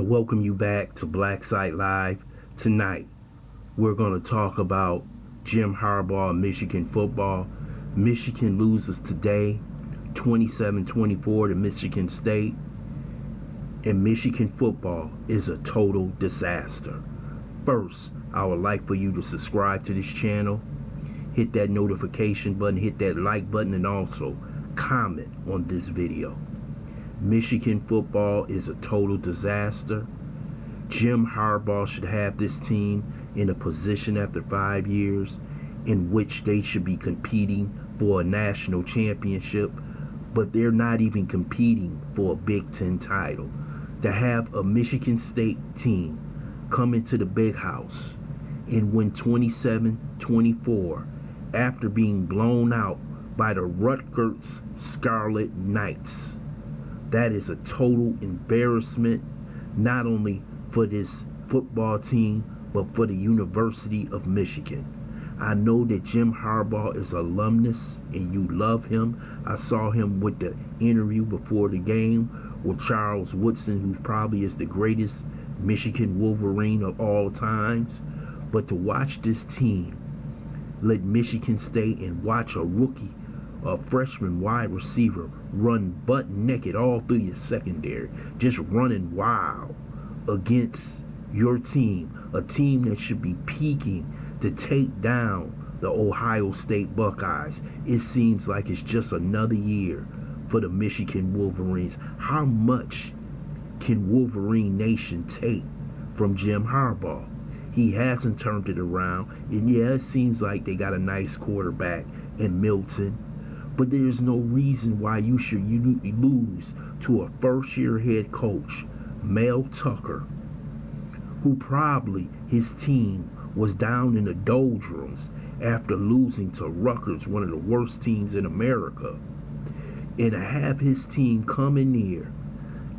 to welcome you back to Black Site Live. Tonight, we're going to talk about Jim Harbaugh and Michigan football. Michigan loses today, 27-24 to Michigan State. And Michigan football is a total disaster. First, I would like for you to subscribe to this channel, hit that notification button, hit that like button, and also comment on this video. Michigan football is a total disaster. Jim Harbaugh should have this team in a position after 5 years in which they should be competing for a national championship, but they're not even competing for a Big Ten title. To have a Michigan State team come into the big house and win 27-24 after being blown out by the Rutgers Scarlet Knights. That is a total embarrassment, not only for this football team, but for the University of Michigan. I know that Jim Harbaugh is alumnus and you love him. I saw him with the interview before the game with Charles Woodson, who probably is the greatest Michigan Wolverine of all times. But to watch this team let Michigan State and watch a freshman wide receiver run butt naked all through your secondary, just running wild against your team, a team that should be peaking to take down the Ohio State Buckeyes. It seems like it's just another year for the Michigan Wolverines. How much can Wolverine Nation take from Jim Harbaugh? He hasn't turned it around, and yeah, it seems like they got a nice quarterback in Milton, but there's no reason why you should lose to a first-year head coach, Mel Tucker, who probably his team was down in the doldrums after losing to Rutgers, one of the worst teams in America, and to have his team come in there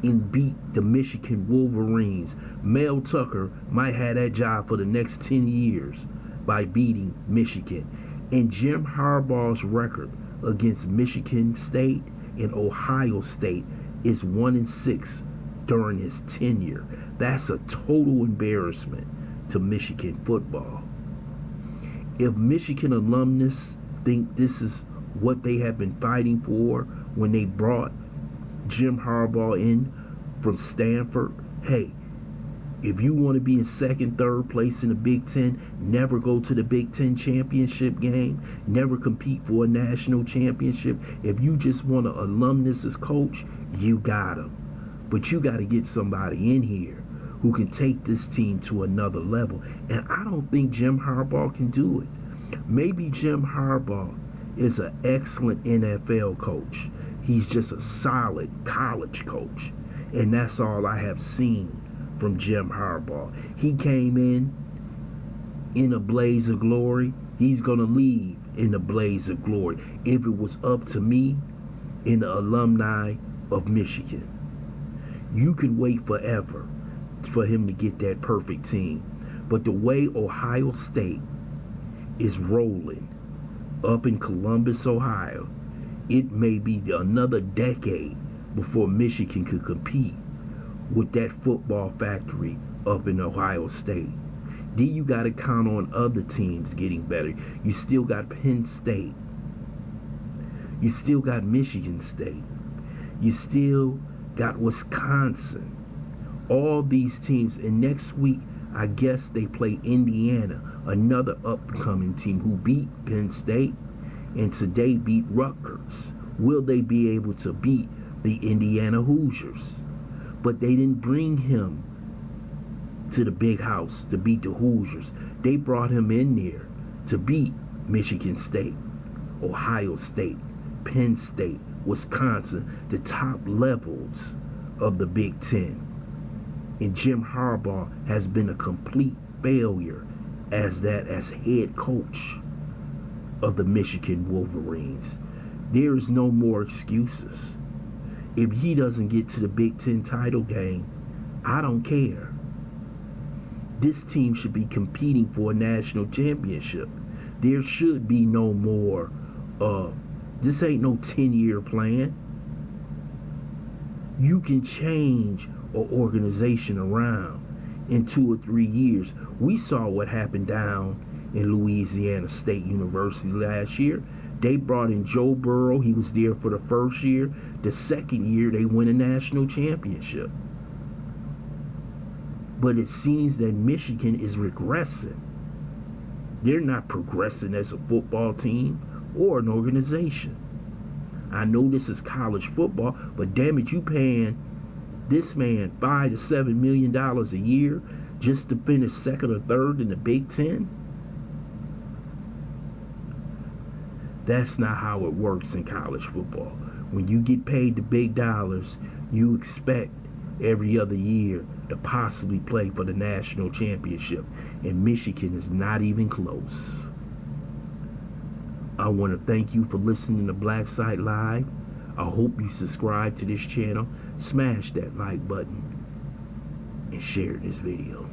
and beat the Michigan Wolverines. Mel Tucker might have that job for the next 10 years by beating Michigan. And Jim Harbaugh's record against Michigan State and Ohio State is 1-6 during his tenure. That's a total embarrassment to Michigan football. If Michigan alumnus think this is what they have been fighting for when they brought Jim Harbaugh in from Stanford, hey, if you want to be in second, third place in the Big Ten, never go to the Big Ten championship game, never compete for a national championship, if you just want an alumnus as coach, you got him. But you got to get somebody in here who can take this team to another level. And I don't think Jim Harbaugh can do it. Maybe Jim Harbaugh is an excellent NFL coach. He's just a solid college coach. And that's all I have seen from Jim Harbaugh. He came in a blaze of glory. He's going to leave in a blaze of glory. If it was up to me and the alumni of Michigan, you could wait forever for him to get that perfect team. But the way Ohio State is rolling up in Columbus, Ohio, it may be another decade before Michigan could compete with that football factory up in Ohio State. Then you got to count on other teams getting better. You still got Penn State. You still got Michigan State. You still got Wisconsin. All these teams. And next week, I guess they play Indiana, another upcoming team who beat Penn State and today beat Rutgers. Will they be able to beat the Indiana Hoosiers? But they didn't bring him to the big house to beat the Hoosiers. They brought him in there to beat Michigan State, Ohio State, Penn State, Wisconsin, the top levels of the Big Ten. And Jim Harbaugh has been a complete failure as head coach of the Michigan Wolverines. There is no more excuses. If he doesn't get to the Big Ten title game, I don't care. This team should be competing for a national championship. There should be no more, this ain't no 10-year plan. You can change or organization around in 2 or 3 years. We saw what happened down in Louisiana State University last year. They brought in Joe Burrow. He was there for the first year. The second year, they win a national championship. But it seems that Michigan is regressing. They're not progressing as a football team or an organization. I know this is college football, but damn it, you paying this man $5 to $7 million a year just to finish second or third in the Big Ten? That's not how it works in college football. When you get paid the big dollars, you expect every other year to possibly play for the national championship. And Michigan is not even close. I want to thank you for listening to Black Site Live. I hope you subscribe to this channel, smash that like button, and share this video.